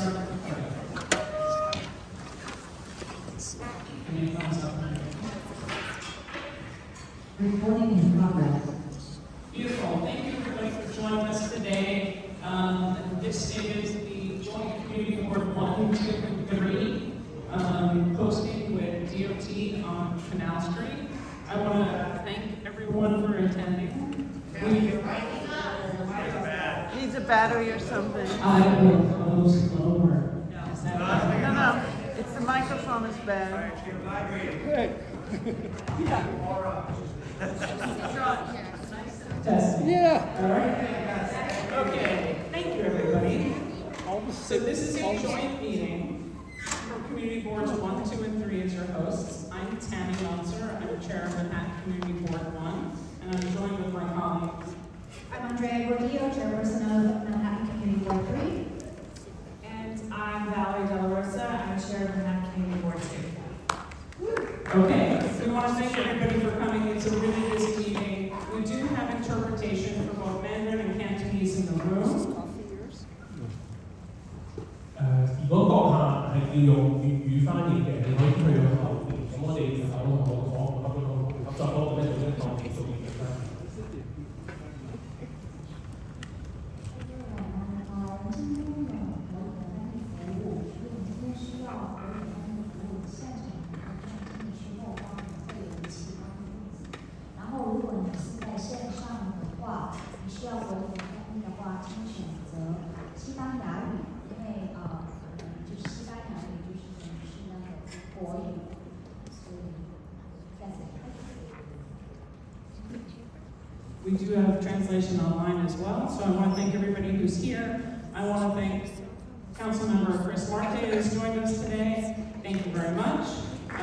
start with the pledge. Any thumbs up? Recording in progress. Beautiful. Thank you everybody for joining us today. This is the Joint Community Board 1, 2, and 3 posting with DOT on Canal Street. I want to thank everyone for attending. Needs a battery or something. I will go slower. Is that right? No. It's the microphone is bad. Testing. Yeah. All right. Okay. Thank you, everybody. So this is a joint meeting from Community Boards 1, 2, and 3 as your hosts. I'm Tammy Meltzer. I'm the chair of Manhattan Community Board 1, and I'm joined with my colleagues. I'm Andrea Gordillo, chairperson of Manhattan Community Board 3. And I'm Valerie De La Rosa. I'm chair of Manhattan Community Board 2. Okay, we want to thank everybody for coming. It's a really busy meeting. We do have interpretation for both Mandarin and Cantonese in the room. 如果閣下係要用粵語翻譯嘅，你可以去到後邊。咁我哋就同合作嗰個咧做一個技術嘅啦。今天的和翻译服務，如果你今天需要和翻譯服務現場進行後方會有其他的意思。然後如果你是在線上的話，你需要和翻譯的話，請選擇西班牙語，因為就是西班牙語就是等於是那個國語，所以再次。We do have translation online as well, so I want to thank everybody who's here. I want to thank Councilmember Chris Marte who's joined us today. Thank you very much. I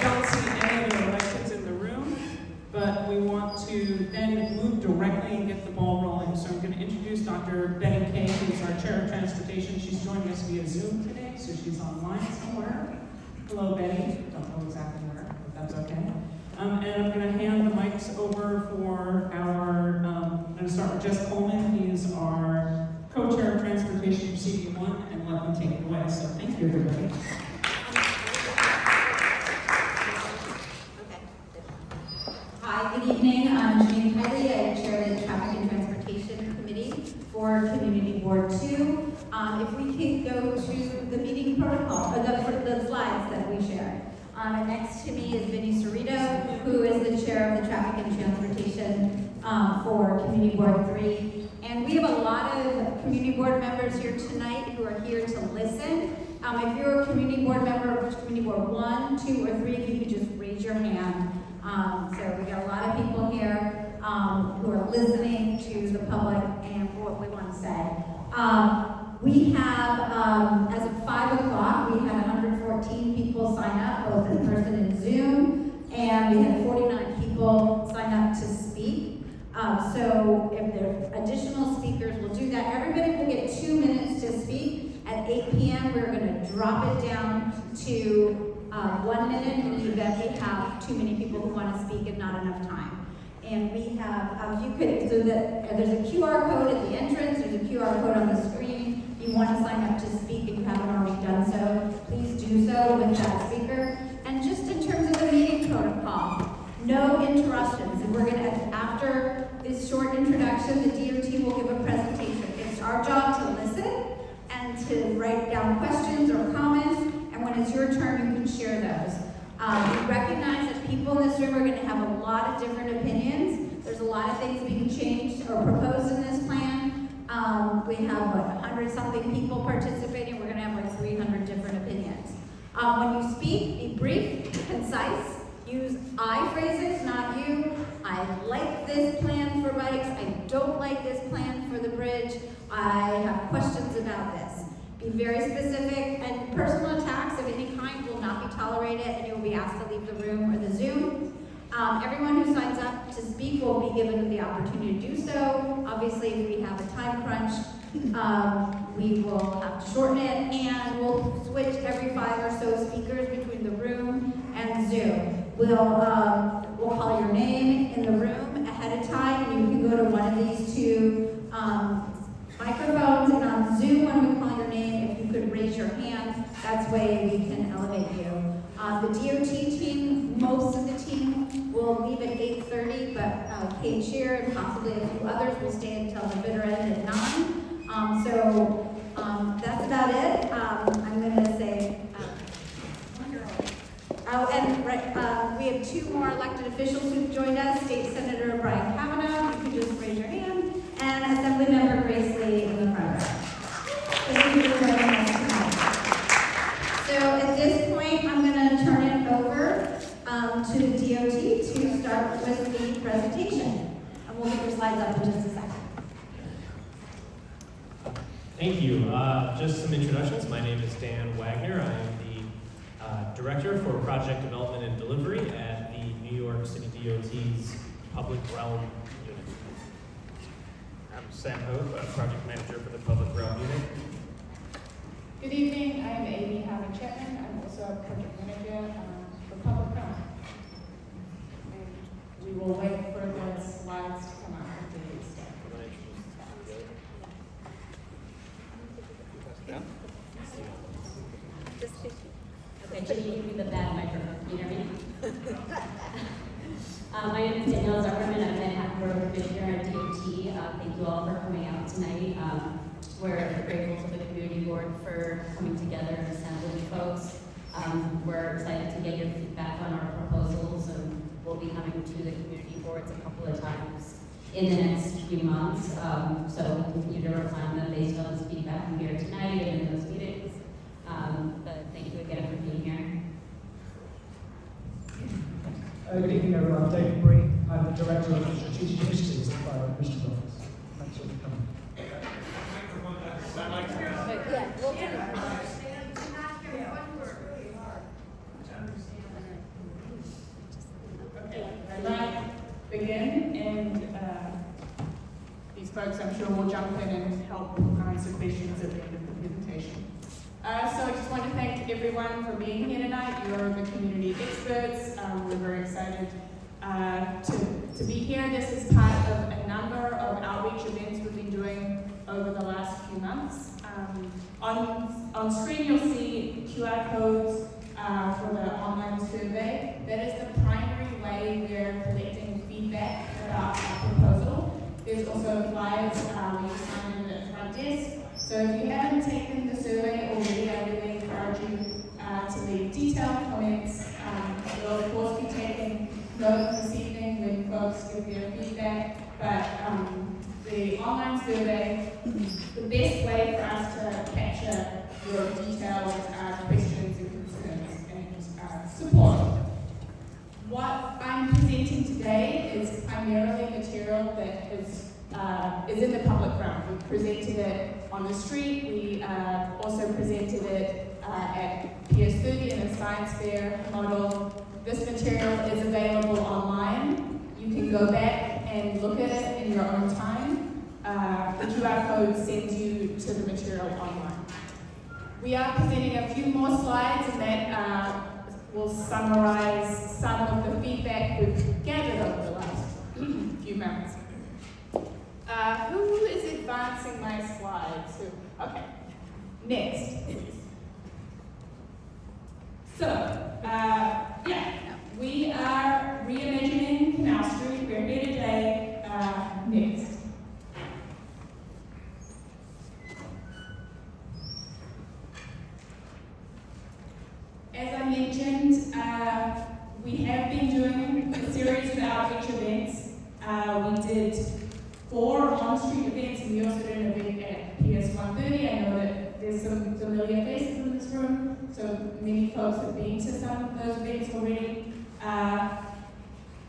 don't see any other elections in the room, but we want to then move directly and get the ball rolling. So I'm going to introduce Dr. Betty Kay, who's our chair of transportation. She's joining us via Zoom today, so she's online somewhere. Hello, Betty. Don't know exactly where, but that's okay. And I'm going to hand the mics over for our, I'm going to start with Jess Coleman. He is our co-chair of transportation for CD1, and let him take it away. So thank you, everybody. Hi, good evening. I'm Janine Kiley. I chair the Traffic and Transportation Committee for Community Board 2. If we can go to the meeting protocol, or the slides that we shared. Next to me is Vinnie Cerrito, who is the chair of the Traffic and Transportation for Community Board 3. And we have a lot of community board members here tonight who are here to listen. If you're a community board member of Community Board 1, 2, or 3, if you could just raise your hand. So we got a lot of people here who are listening to the public and for what we want to say. We have, as of 5 o'clock, we had 114 people sign up, both in person and Zoom, and we had 49 people sign up to speak. So if there are additional speakers, we'll do that. Everybody will get 2 minutes to speak. At 8 p.m., we're going to drop it down to 1 minute in the event we have too many people who want to speak and not enough time. And we have, if you could, so that there's a QR code at the entrance, there's a QR code on the screen. If you want to sign up to speak and you haven't already done so, please do so with that speaker. And just in terms of the meeting protocol, no interruptions. And we're going to, after this short introduction, the DOT will give a presentation. It's our job to listen and to write down questions or comments. And when it's your turn, you can share those. We recognize that people in this room are going to have a lot of different opinions. There's a lot of things being changed or proposed in this plan. We have 100-something people participating. We're going to have like 300 different opinions. When you speak, be brief, concise. Use I phrases, not you. I like this plan for bikes. I don't like this plan for the bridge. I have questions about this. Be very specific, and personal attacks of any kind will not be tolerated, and you will be asked to leave the room or the Zoom. Everyone who signs up to speak will be given the opportunity to do so. Obviously, if we have a time crunch, we will have to shorten it, and we'll switch every 5 or so speakers between the room and Zoom. We'll call your name in the room ahead of time, and you can go to one of these two microphones, and on Zoom, That's way we can elevate you. The DOT team, most of the team will leave at 8:30, but Kate Shear and possibly a few others will stay until the bitter end at 9. That's about it. I'm going to say, we have 2 more elected officials who've joined us, State Senator Brian Kavanaugh, you can just raise your hand, and Assemblymember Grace Lee in the front row. Thank you for joining us tonight. So at this point, I'm going to turn it over to the DOT to start with the presentation. And we'll get your slides up in just a second. Thank you. Just some introductions. My name is Dan Wagner. I am the Director for Project Development and Delivery at the New York City DOT's Public Realm Unit. I'm Sam Hope, Project Manager for the Public Realm Unit. Good evening, I'm Amy Howard-Chapman. I'm also a project manager for Public Realm. And we will wait for the slides to come out after you start. Okay, Jenny, you give me the bad microphone. Can you hear me? My name is Danielle Zuckerman. I'm Manhattan Borough Commissioner at DOT. Thank you all for coming out tonight. We're grateful to the community board for coming together and assembling folks. We're excited to get your feedback on our proposals, and we'll be coming to the community boards a couple of times in the next few months. So we'll continue to refine them based on this feedback from here tonight and in those meetings. But thank you again for being here. Good evening, everyone. I'm David Bree. I'm the Director of Strategic Initiatives at the Borough Commissioner's Office. Thanks for coming. Yeah, we'll do it. Okay, I'd like to begin, and these folks I'm sure will jump in and help answer questions at the end of the presentation. So I just want to thank everyone for being here tonight. You're the community experts. We're very excited to be here. This is part of a number of outreach events we've been doing over the last few months. On screen you'll see QR codes for the online survey. That is the primary way we're collecting feedback about our proposal. There's also flyers where you sign in at the front desk. So if you haven't taken the survey already, I really encourage you to leave detailed comments. We'll of course be taking notes this evening when folks give their feedback, but the online survey, the best way for us to capture your detailed questions and concerns and support. What I'm presenting today is primarily material that is in the public realm. We presented it on the street. We also presented it at PS30 in a science fair model. This material is available online. You can go back and look at it in your own time. The QR code sends you to the material online. We are presenting a few more slides, and that will summarize some of the feedback we've gathered over the last few months. Who is advancing my slides? Okay, next, please. So, we are reimagining Canal Street. We're here today. Next. As I mentioned, we have been doing a series of outreach events. We did 4 on-street events, and we also did an event at PS130. I know that there's some familiar faces in this room, so many folks have been to some of those events already.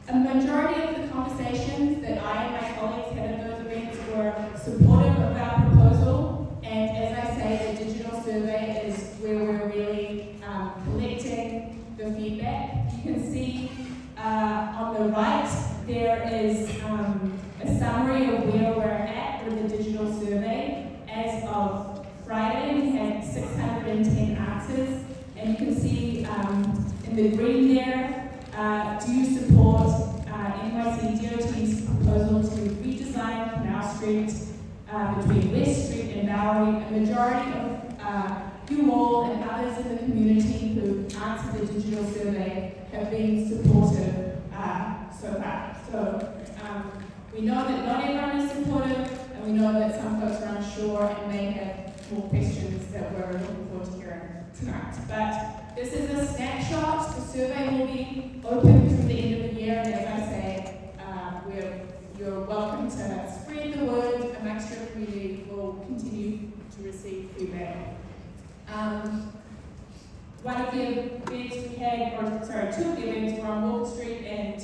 A majority of the conversations that I and my colleagues had at those events were supportive of our proposal, and as I say, the digital survey is where we're really collecting the feedback. You can see on the right there is a summary of where we're at with the digital survey. As of Friday, we had 610 answers, and you can see in the green there, do you support NYC DOT's proposal to redesign Canal Street between West Street and Bowery? A majority of you all and others in the community who answered the digital survey have been supportive so far. So we know that not everyone is supportive, and we know that some folks are unsure and may have more questions that we're looking forward to hearing tonight. But this is a snapshot. The survey will be open through the end of the year, and as I say, you're welcome to spread the word amongst your community. We'll continue to receive feedback. One of the events we had, two of the events were on Wall Street, and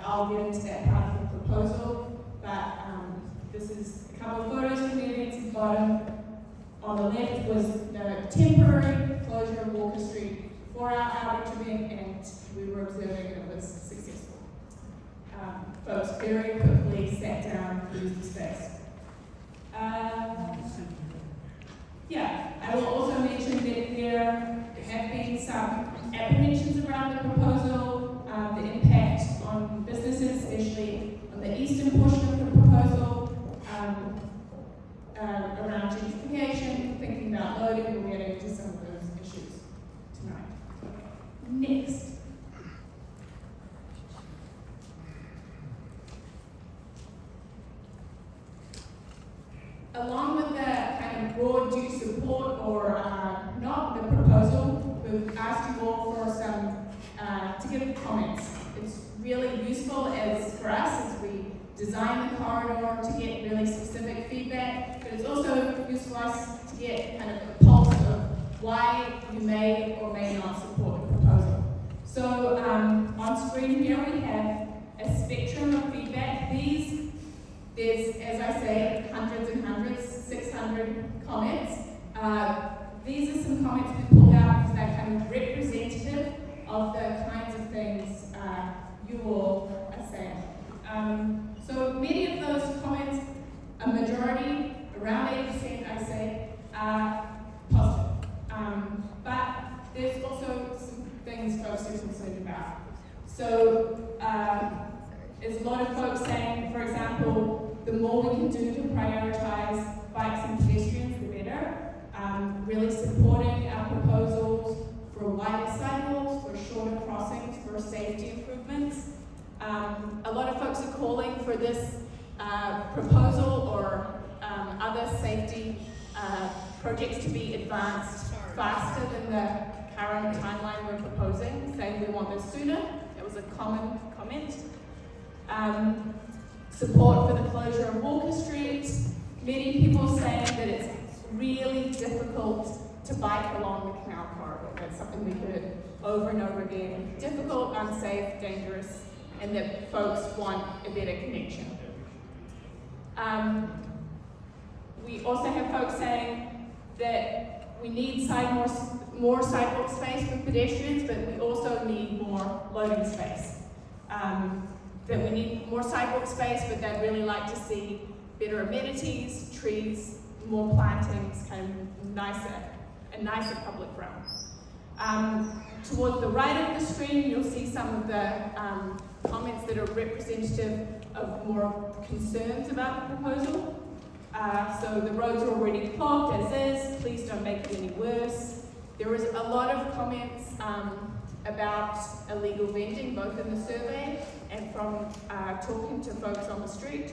I'll get into that part of the proposal, but this is a couple of photos from the events at the bottom. On the left was the temporary closure of Walker Street for our outreach event, and we were observing and it was successful. Folks very quickly sat down and used the space. I will also mention that there have been some apprehensions around the proposal, the impact on businesses, especially on the eastern portion of the proposal, around gentrification, thinking about loading. We'll get into some of those issues tonight. Next. Along with the kind of broad do you support or not the proposal, we've asked you all for some to give comments. It's really useful for us as we design the corridor to get really specific feedback, but it's also useful for us to get kind of a pulse of why you may or may not support the proposal. So on screen here we have a spectrum of feedback. There's, as I say, hundreds and hundreds, 600 comments. These are some comments we pulled out because they're kind of representative of the kinds of things you all are saying. So many of those comments, a majority, around 80% I say, are positive. But there's also some things folks are concerned about. So there's a lot of folks saying, for example, the more we can do to prioritize bikes and pedestrians, the better. Really supporting our proposals for wider sidewalks, for shorter crossings, for safety improvements. A lot of folks are calling for this proposal or other safety projects to be advanced faster than the current timeline we're proposing, saying we want this sooner. That was a common comment. Support for the closure of Walker Street. Many people saying that it's really difficult to bike along the Canal corridor. That's something we heard over and over again. Difficult, unsafe, dangerous, and that folks want a better connection. We also have folks saying that we need more sidewalk space for pedestrians, but we also need more loading space. That we need more sidewalk space, but they'd really like to see better amenities, trees, more plantings, kind of a nicer public realm. Towards the right of the screen, you'll see some of the comments that are representative of more concerns about the proposal. So the roads are already clogged as is, please don't make it any worse. There was a lot of comments about illegal vending, both in the survey and from talking to folks on the street.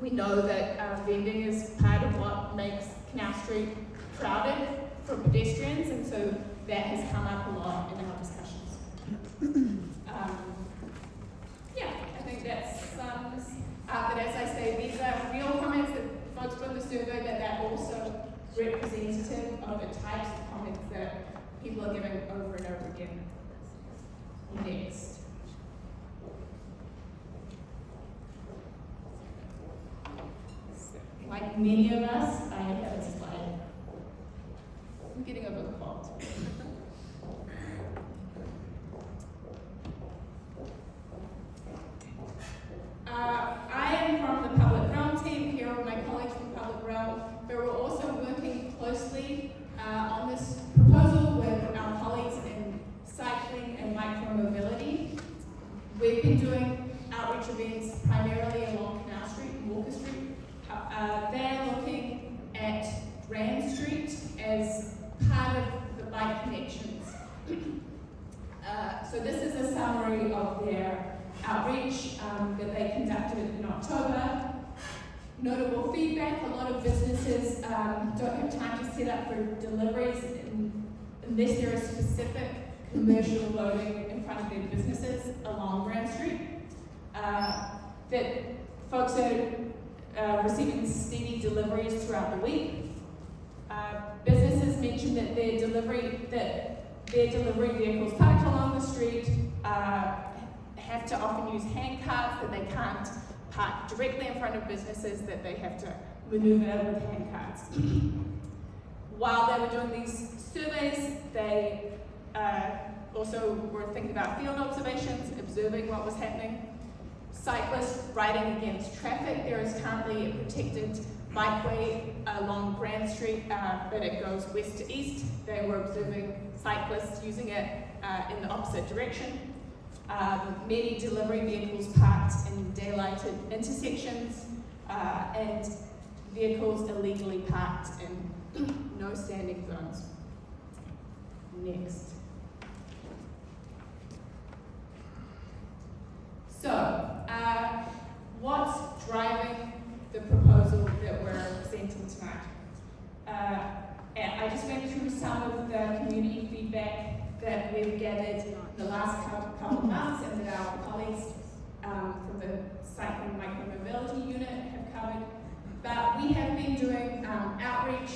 We know that vending is part of what makes Canal Street crowded for pedestrians, and so that has come up a lot in our discussions. I think that's but as I say, these are real comments that folks put in the survey, but they're also representative of the types of comments that people are giving over and over again. Next. Like many of us, I have a slide. I'm getting over the cold. I am from the Public Realm team, here are my colleagues from Public Realm, but we're also working closely on this proposal with our colleagues in cycling and micromobility. We've been doing outreach events primarily along Canal Street and Walker Street. They're looking at Grand Street bike connections. So this is a summary of their outreach that they conducted in October. Notable feedback: a lot of businesses don't have time to set up for deliveries unless there is specific commercial loading in front of their businesses along Grand Street. That folks are receiving steady deliveries throughout the week. Businesses mentioned that their delivery vehicles parked along the street have to often use hand carts, that they can't park directly in front of businesses, that they have to maneuver with hand carts. While they were doing these surveys, they also were thinking about field observations, observing what was happening. Cyclists riding against traffic. There is currently a protected bikeway along Grand Street, but it goes west to east. They were observing cyclists using it in the opposite direction. Many delivery vehicles parked in daylighted intersections, and vehicles illegally parked in no standing zones. Next. So, what's driving the proposal that we're presenting tonight? I just went through some of the community feedback that we've gathered in the last couple of months and that our colleagues from the Cycling Micromobility Unit have covered. But we have been doing outreach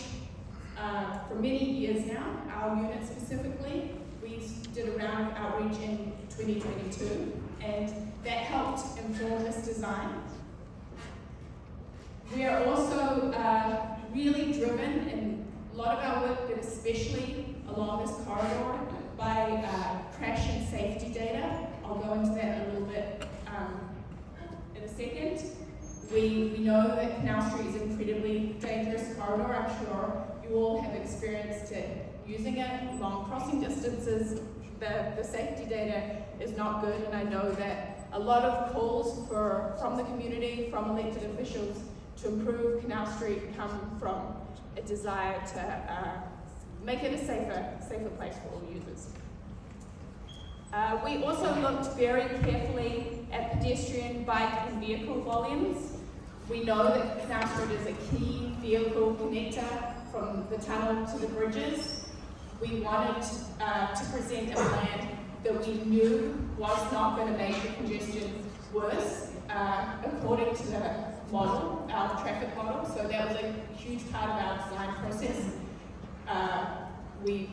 for many years now, our unit specifically. We did a round of outreach in 2022, and that helped inform this design. We are also really driven in a lot of our work, but especially along this corridor, by crash and safety data. I'll go into that a little bit in a second. We know that Canal Street is an incredibly dangerous corridor. I'm sure you all have experienced it using it, long crossing distances. The safety data is not good, and I know that a lot of calls from the community, from elected officials, to improve Canal Street come from a desire to make it a safer place for all users. We also looked very carefully at pedestrian, bike, and vehicle volumes. We know that Canal Street is a key vehicle connector from the tunnel to the bridges. We wanted to present a plan that we knew was not going to make the congestion worse, according to the model, our traffic model. So that was a huge part of our design process. We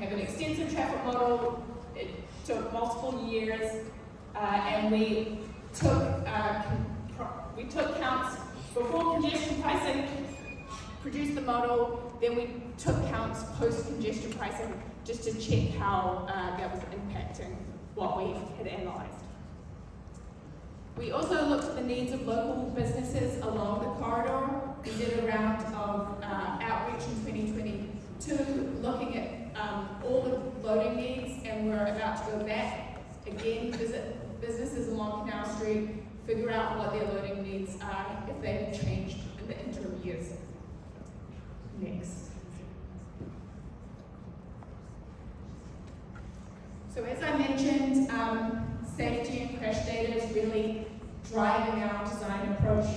have an extensive traffic model. It took multiple years, and we took counts before congestion pricing, produced the model, then we took counts post-congestion pricing just to check how that was impacting what we had analysed. We also looked at the needs of local businesses along the corridor. We did a round of outreach in 2022, looking at all the loading needs, and we're about to go back again, visit businesses along Canal Street, figure out what their loading needs are, if they've changed in the interim years. Next. So as I mentioned, safety and crash data is really driving our design approach.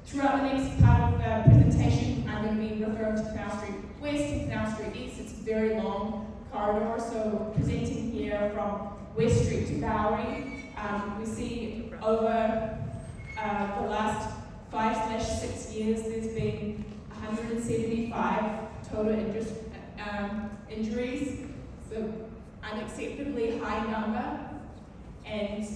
Throughout the next part of the presentation, I'm going to be referring to Canal Street West and Canal Street East. It's a very long corridor, so presenting here from West Street to Bowery. We see over the last 5/6 years, there's been 175 total injuries, so unacceptably high number. And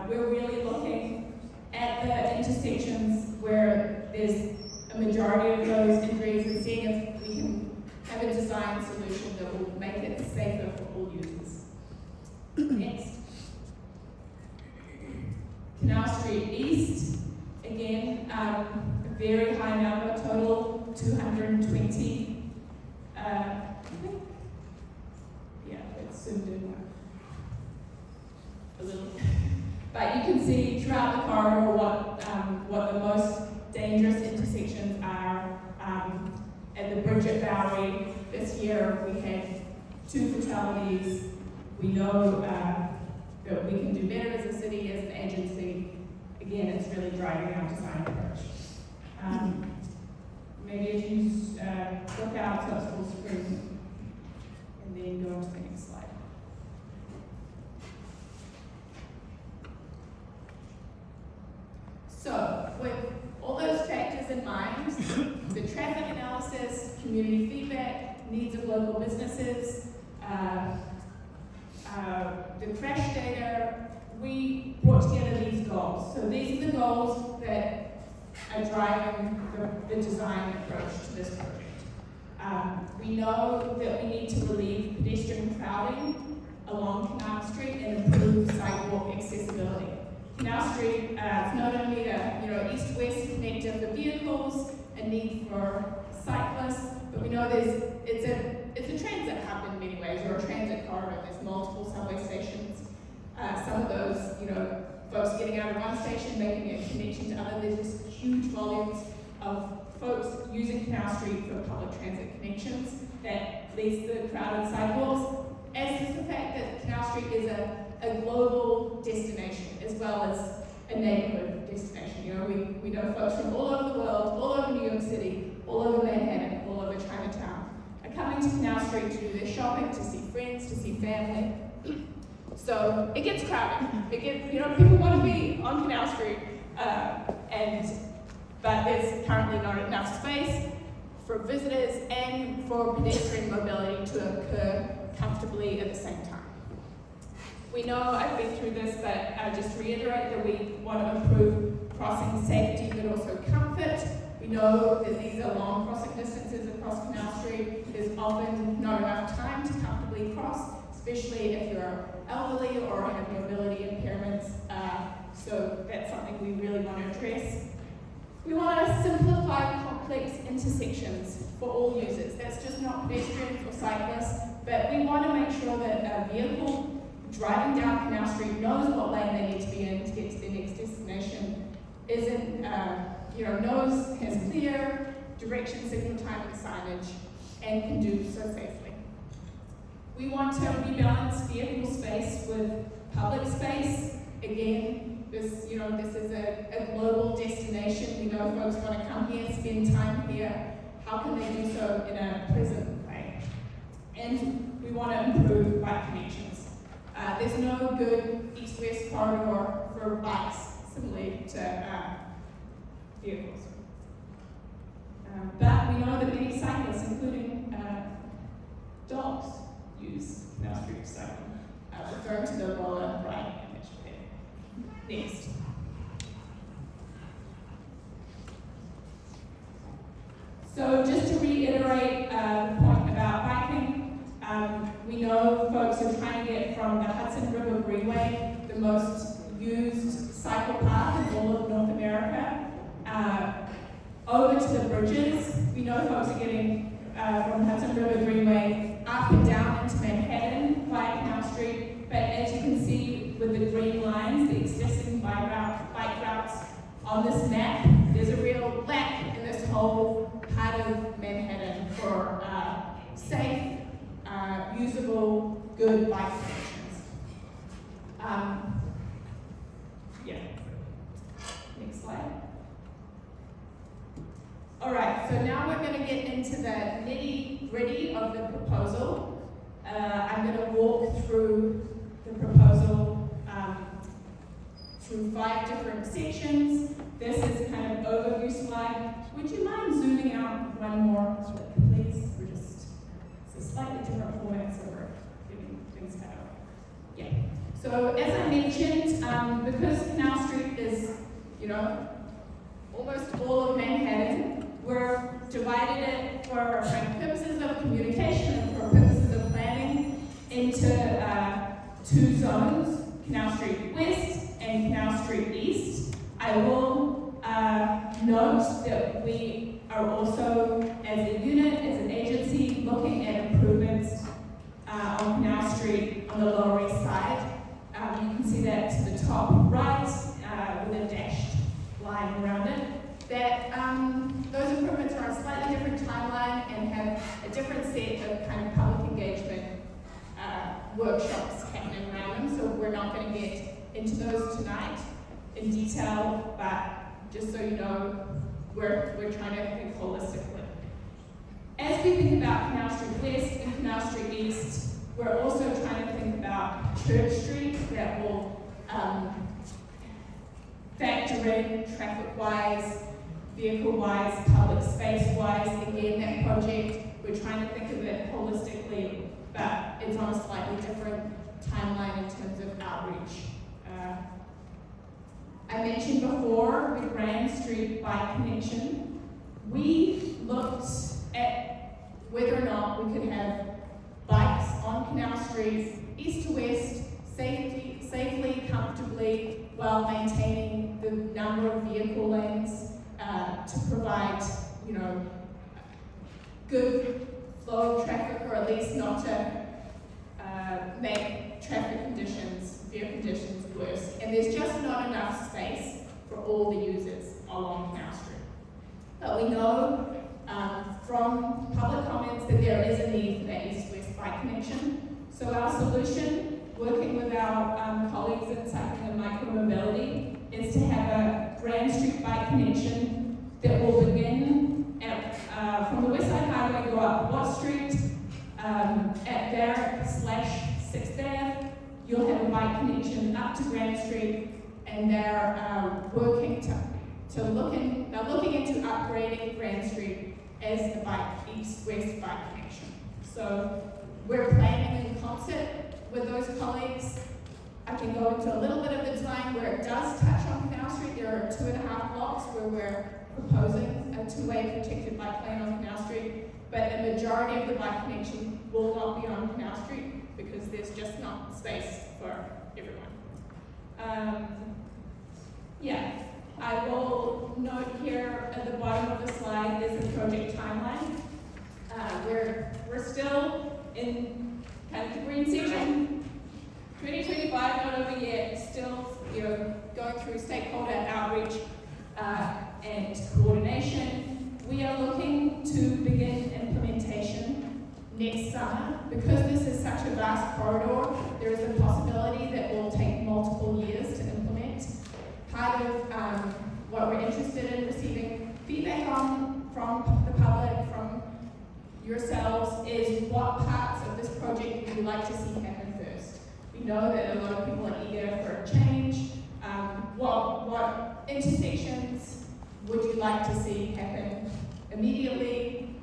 we're really looking at the intersections where there's a majority of those injuries and seeing if we can have a design solution that will make it safer for all users. Next. Canal Street East, again, a very high number, total 220. Yeah, it's zoomed in a little. But you can see throughout the corridor what the most dangerous intersections are at the bridge at Bowery. This year we had 2 fatalities. We know that we can do better as a city, as an agency. Again, it's really driving our design approach. Maybe if you look out to the full screen and then go on to the next slide. So, with all those factors in mind, the traffic analysis, community feedback, needs of local businesses, the crash data, we brought together these goals. So these are the goals that are driving the design approach to this project. We know that we need to relieve pedestrian crowding along Canal Street and improve sidewalk accessibility. Canal Street is not only a east-west connector for vehicles, a need for cyclists, but we know it's a transit hub in many ways, or a transit corridor. There's multiple subway stations. Some of those, folks getting out of one station, making a connection to other. There's just huge volumes of folks using Canal Street for public transit connections that leads to crowded sidewalks, as is the fact that Canal Street is a global destination as well as a neighborhood destination. We know folks from all over the world, all over New York City, all over Manhattan, all over Chinatown are coming to Canal Street to do their shopping, to see friends, to see family. So it gets crowded. People want to be on Canal Street, but there's currently not enough space for visitors and for pedestrian mobility to occur comfortably at the same time. We know, I've been through this, but just to reiterate that we want to improve crossing safety but also comfort. We know that these are long crossing distances across Canal Street. There's often not enough time to comfortably cross, especially if you're elderly or have mobility impairments. So that's something we really want to address. We want to simplify complex intersections for all users. That's just not pedestrians or cyclists, but we want to make sure that a vehicle driving down Canal Street knows what lane they need to be in to get to their next destination, has clear direction signal timing signage, and can do so safely. We want to rebalance vehicle space with public space. Again, this is a global destination. We know folks want to come here, spend time here. How can they do so in a pleasant way? And we want to improve bike connections. There's no good east-west corridor for bikes, similarly to vehicles. But we know that many cyclists, including dogs, use Canal Street cycling, referring to the lower right image there. Next. So just to reiterate the point about biking, we know folks are trying to get from the Hudson River Greenway, the most used cycle path in all of North America, over to the bridges. We know folks are getting from Hudson River Greenway up and down into Manhattan via Canal Street, but as you can see with the green lines, the existing bike routes on this map, there's a real lack in this whole part of Manhattan for safe, usable, good bike connections. Next slide. All right, so now we're going to get into the nitty-gritty of the proposal. I'm going to walk through the proposal through 5 different sections. This is kind of an overview slide. Would you mind zooming out one more, please? It's a slightly different format, so we're giving things better. Yeah. So as I mentioned, because Canal Street is, almost all of Manhattan, we're divided it for purposes of communication and for purposes of planning into 2 zones, Canal Street West and Canal Street East. I will note that we are also, as a unit, as an agency, looking at improvements on Canal Street on the Lower East Side. You can see that to the top right with a dashed line around it. That those improvements are on a slightly different timeline and different set of kind of public engagement workshops happening around them, so we're not going to get into those tonight in detail, but just so you know, we're trying to think holistically. As we think about Canal Street West and Canal Street East, we're also trying to think about Church Street that will factor in traffic-wise, vehicle-wise, public space-wise. Again, that project, we're trying to think of it holistically, but it's on a slightly different timeline in terms of outreach. I mentioned before the Grand Street bike connection. We looked at whether or not we could have bikes on Canal Street, east to west, safely, comfortably, while maintaining the number of vehicle lanes to provide, good flow of traffic, or at least not to make traffic conditions, vehicle conditions worse. And there's just not enough space for all the users along Canal Street. But we know from public comments that there is a need for that east-west bike connection. So our solution, working with our colleagues in cycling and micromobility, is to have a Grand Street bike connection that will begin at, from the West Side Highway, go up Watt Street, at Barrack/6th Ave. You'll have a bike connection up to Grand Street, and they're working they're looking into upgrading Grand Street as a east-west bike connection. So we're planning in concert with those colleagues. I can go into a little bit of the design where it does touch on Canal Street. There are 2.5 blocks where we're proposing a two-way protected bike lane on Canal Street, but a majority of the bike connection will not be on Canal Street because there's just not space for everyone. I will note here at the bottom of the slide there's a project timeline. We're still in kind of the green section. 2025, not over yet, still going through stakeholder outreach and coordination. We are looking to begin implementation next summer. Because this is such a vast corridor, there is a possibility that will take multiple years to implement. Part of what we're interested in receiving feedback on from the public, from yourselves, is what parts of this project would you like to see happen first. We know that a lot of people are eager for a change. What intersections would you like to see happen immediately?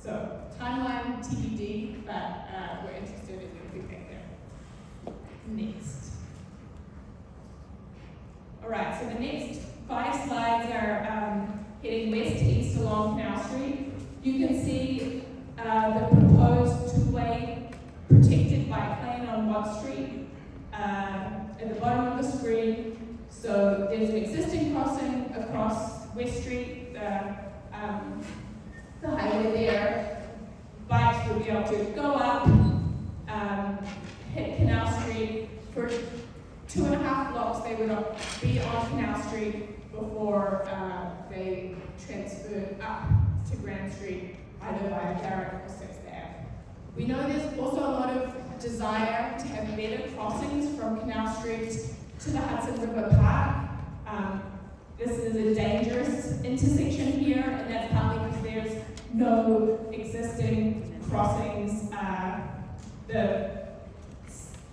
So timeline TBD, but we're interested in your feedback there. Next. All right, so the next 5 slides are heading west to east along Canal Street. You can see the proposed two-way protected bike lane on Watt Street at the bottom of the screen. So there's an existing crossing across West Street, the highway there. Bikes will be able to go up, hit Canal Street. For 2.5 blocks they would be on Canal Street before they transferred up to Grand Street, either via Barrack or 6th Ave. We know there's also a lot of desire to have better crossings from Canal Street to the Hudson River Park. This is a dangerous intersection here, and that's partly because there's no existing crossings.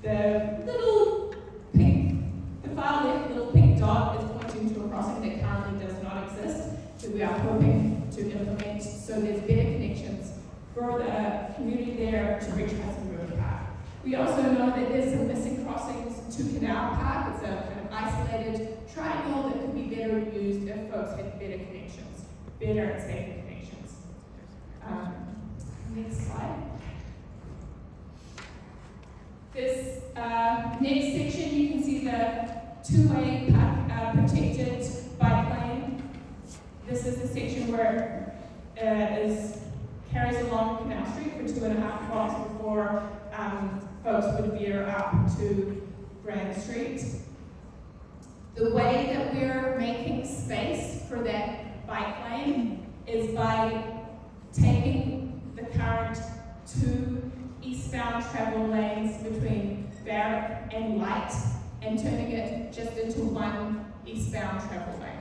The far left little pink dot is pointing to a crossing that currently does not exist, that we are hoping to implement, so there's better connections for the community there to reach Hudson River Park. We also know that there's some missing crossings to Canal Park. It's a kind of isolated triangle that could be better used if folks had better connections, better and safer connections. Next slide. This next section, you can see the two-way protected bike lane. This is the section where it carries along Canal Street for 2.5 blocks before folks would veer up to Grand Street. The way that we're making space for that bike lane is by taking the current two eastbound travel lanes between Barrack and Light and turning it just into one eastbound travel lane.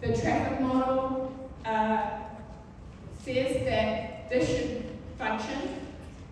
The traffic model says that this should function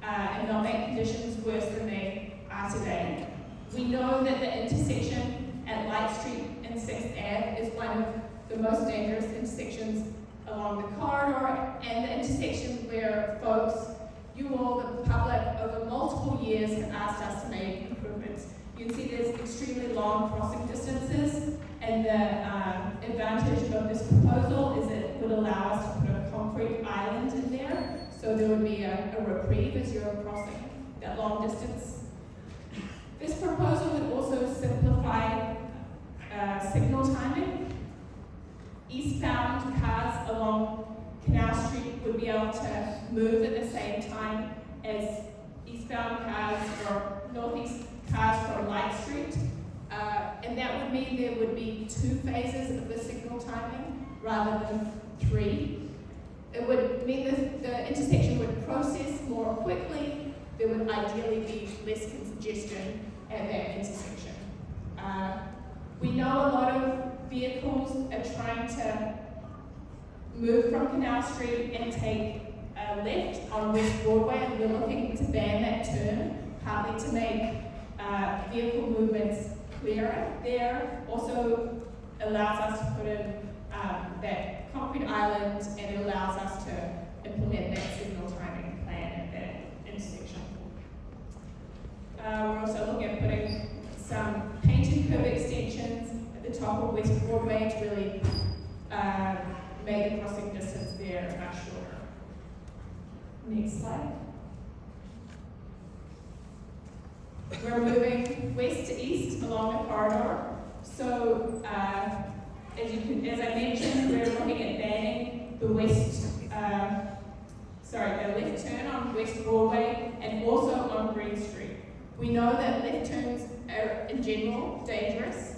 and not make conditions worse than they are today. We know that the intersection at Light Street and 6th Ave is one of the most dangerous intersections along the corridor, and the intersection where folks, you all, the public, over multiple years have asked us to make improvements. You can see there's extremely long crossing distances, and the advantage of this proposal is it would allow us to put a concrete island in there, so there would be a reprieve as you're crossing that long distance. This proposal would also simplify signal timing. Eastbound cars along Canal Street would be able to move at the same time as eastbound cars or northeast cars from Light Street. And that would mean there would be 2 phases of the signal timing rather than 3. It would mean that the intersection would process more quickly. There would ideally be less congestion at that intersection. We know a lot of vehicles are trying to move from Canal Street and take a left on West Broadway, and we're looking to ban that turn, partly to make vehicle movements clearer there. Also allows us to put in that concrete island, and it allows us to implement that signal timing plan at that intersection. We're also looking at putting some painted curb extensions at the top of West Broadway to really make the crossing distance there much shorter. Next slide. We're moving west to east along the corridor. So as I mentioned, we're looking at banning the left turn on West Broadway and also on Green Street. We know that left turns are in general dangerous.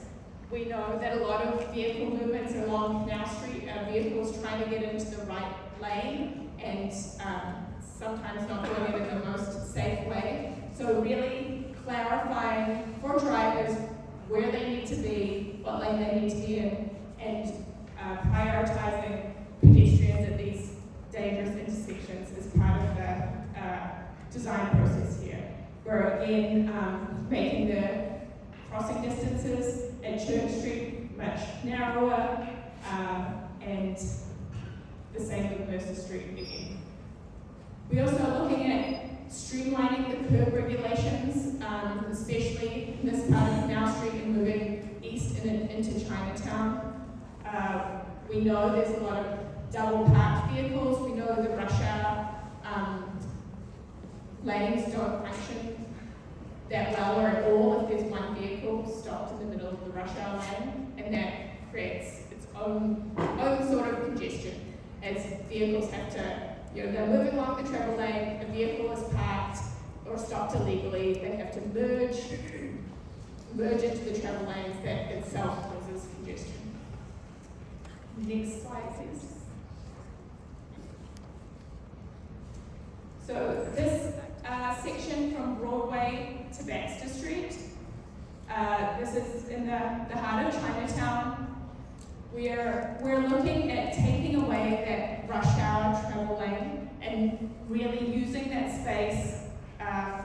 We know that a lot of vehicle movements along Canal Street are vehicles trying to get into the right lane and sometimes not doing it in the most safe way. So really clarifying for drivers where they need to be, what lane they need to be in, and prioritizing pedestrians at these dangerous intersections is part of the design process here. We're again making the crossing distances at Church Street much narrower, and the same with Mercer Street again. We're also looking at streamlining the curb regulations, especially in this part of Canal Street and moving east and into Chinatown. We know there's a lot of double parked vehicles. We know the rush hour lanes don't function that well or at all if there's one vehicle stopped in the middle of the rush hour lane, and that creates its own sort of congestion as vehicles have to, they're moving along the travel lane, a vehicle is parked or stopped illegally, they have to merge into the travel lanes, that itself causes congestion. Next slide, please. So this section from Broadway to Baxter Street, this is in the heart of Chinatown. We're looking at taking away that rush hour travel lane and really using that space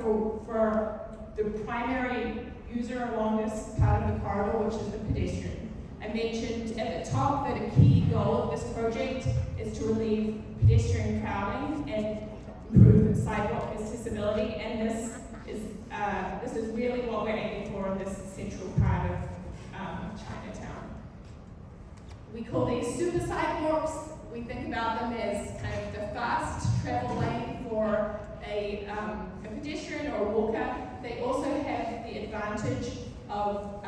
for the primary user along this part of the corridor, which is the pedestrian. I mentioned at the top that a key goal of this project is to relieve pedestrian crowding and improve sidewalk accessibility, and this is really what we're aiming for in this central part of Chinatown. We call these super sidewalks. We think about them as kind of the fast travel lane for a pedestrian or a walker. They also have the advantage of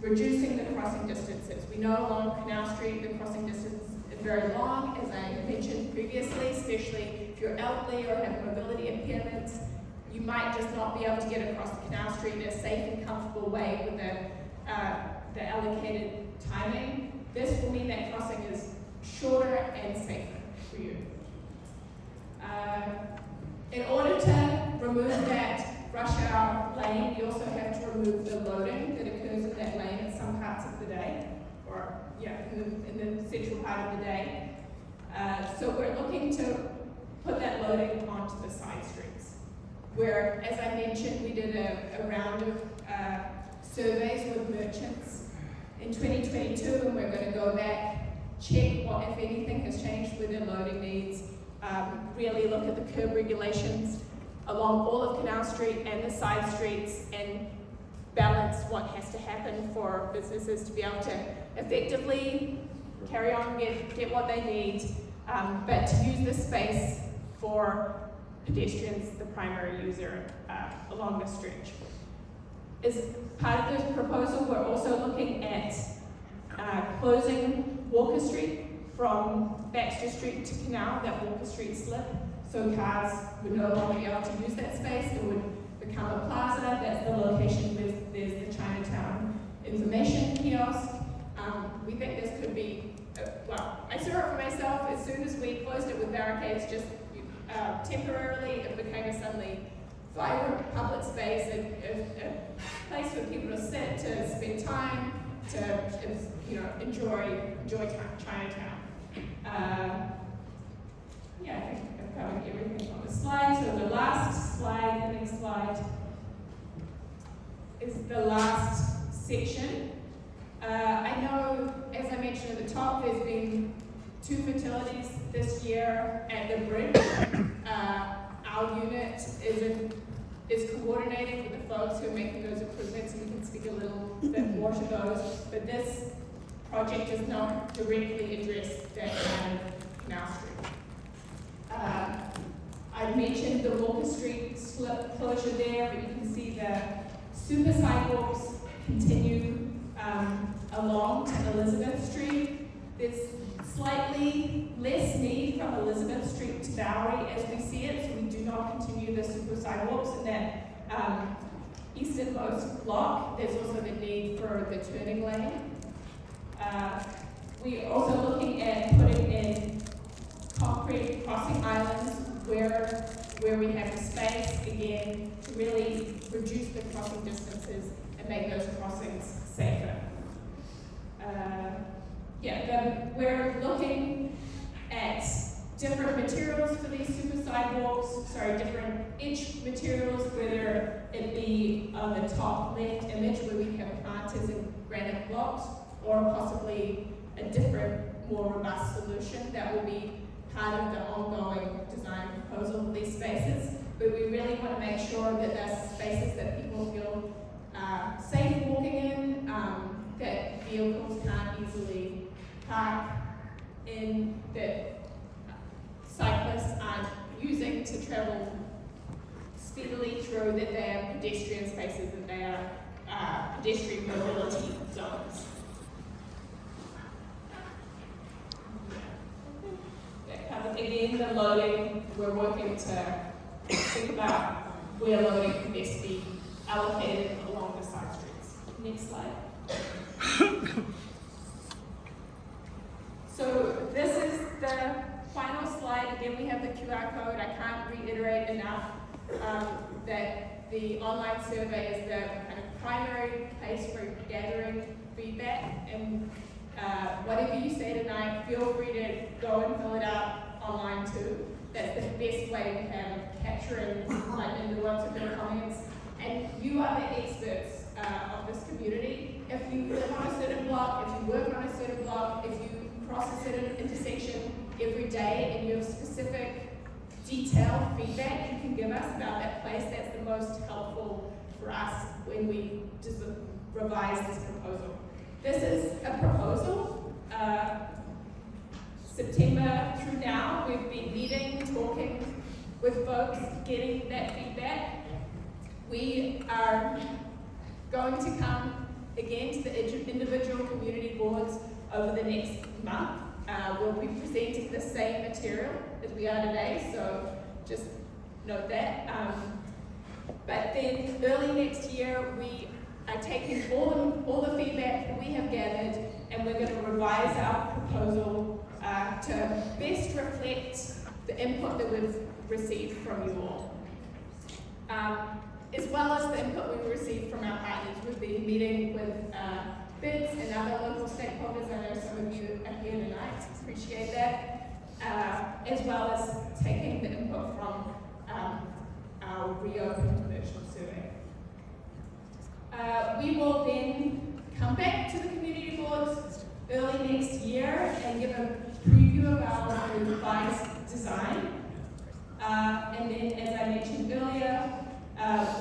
reducing the crossing distances. We know along Canal Street the crossing distance is very long, as I mentioned previously, especially if you're elderly or have mobility impairments. You might just not be able to get across the Canal Street in a safe and comfortable way with the allocated timing. This will mean that crossing is shorter and safer for you. In order to remove that rush hour lane, you also have to remove the loading that occurs in that lane at some parts of the day, or in the central part of the day. So we're looking to put that loading onto the side streets, where, as I mentioned, we did a round of surveys with merchants in 2022, and we're going to go back, check what, if anything, has changed with their loading needs, really look at the curb regulations along all of Canal Street and the side streets, and balance what has to happen for businesses to be able to effectively carry on, get what they need, but to use the space for pedestrians, the primary user, along the stretch. As part of this proposal, we're also looking at closing Walker Street from Baxter Street to Canal, that Walker Street slip, so cars would no longer be able to use that space. It would become a plaza. That's the location where there's the Chinatown information kiosk. We think this could be, well, I saw it for myself. As soon as we closed it with barricades, just temporarily, it became a suddenly vibrant public space, a place for people to sit, to spend time, to enjoy Chinatown. I think I've covered everything on the slide. So the last slide, the next slide, is the last section. I know, as I mentioned at the top, there's been 2 fatalities this year at the bridge. Our unit is coordinating with the folks who are making those improvements, and we can speak a little bit more to those. But this project does not directly address that kind of Canal Street. I mentioned the Walker Street slip closure there, but you can see the super sidewalks continue along to Elizabeth Street. There's slightly less need from Elizabeth Street to Bowery as we see it, so we do not continue the super sidewalks in that easternmost block. There's also the need for the turning lane. We're also looking at putting in concrete crossing islands where we have the space, again, to really reduce the crossing distances and make those crossings safer. We're looking at different materials for these super sidewalks, different edge materials, whether it be on the top left image where we have planters and granite blocks, or possibly a different, more robust solution that will be part of the ongoing design proposal of these spaces. But we really want to make sure that they're spaces that people feel safe walking in, that vehicles can't easily park in, that cyclists aren't using to travel speedily through, that they are pedestrian spaces, that they are pedestrian mobility zones. Again, the loading, we're working to think about where loading can best be allocated along the side streets. Next slide. So this is the final slide. Again, we have the QR code. I can't reiterate enough that the online survey is the kind of primary place for gathering feedback. And whatever you say tonight, feel free to go and fill it out online too. That's the best way we have of capturing in the words of your comments. And you are the experts of this community. If you live on a certain block, if you work on a certain block, if you cross a certain intersection every day and you have specific detailed feedback you can give us about that place, that's the most helpful for us when we just revise this proposal. This is a proposal. September through now, we've been meeting, talking with folks, getting that feedback. We are going to come again to the individual community boards over the next month. We'll be presenting the same material as we are today, so just note that. But then early next year, we are taking all the feedback that we have gathered, and we're going to revise our proposal to best reflect the input that we've received from you all. As well as the input we've received from our partners. We've been meeting with BIDS and other local stakeholders. I know some of you are here tonight, appreciate that. As well as taking the input from our reopened virtual survey. We will then come back to the community boards early next year and give a preview of our revised design. And then, as I mentioned earlier,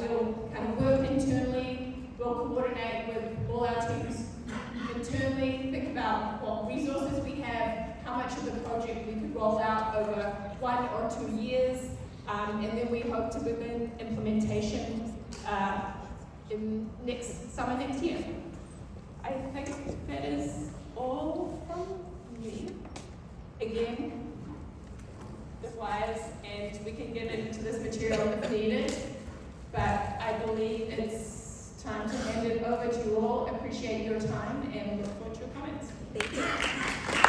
we'll kind of work internally, we'll coordinate with all our teams internally, think about what resources we have, how much of the project we could roll out over 1 or 2 years, and then we hope to begin implementation in summer next year. I think that is all from me. Again, the flyers, and we can get into this material if needed, but I believe it's time to hand it over to you all. Appreciate your time and look forward to your comments. Thank you.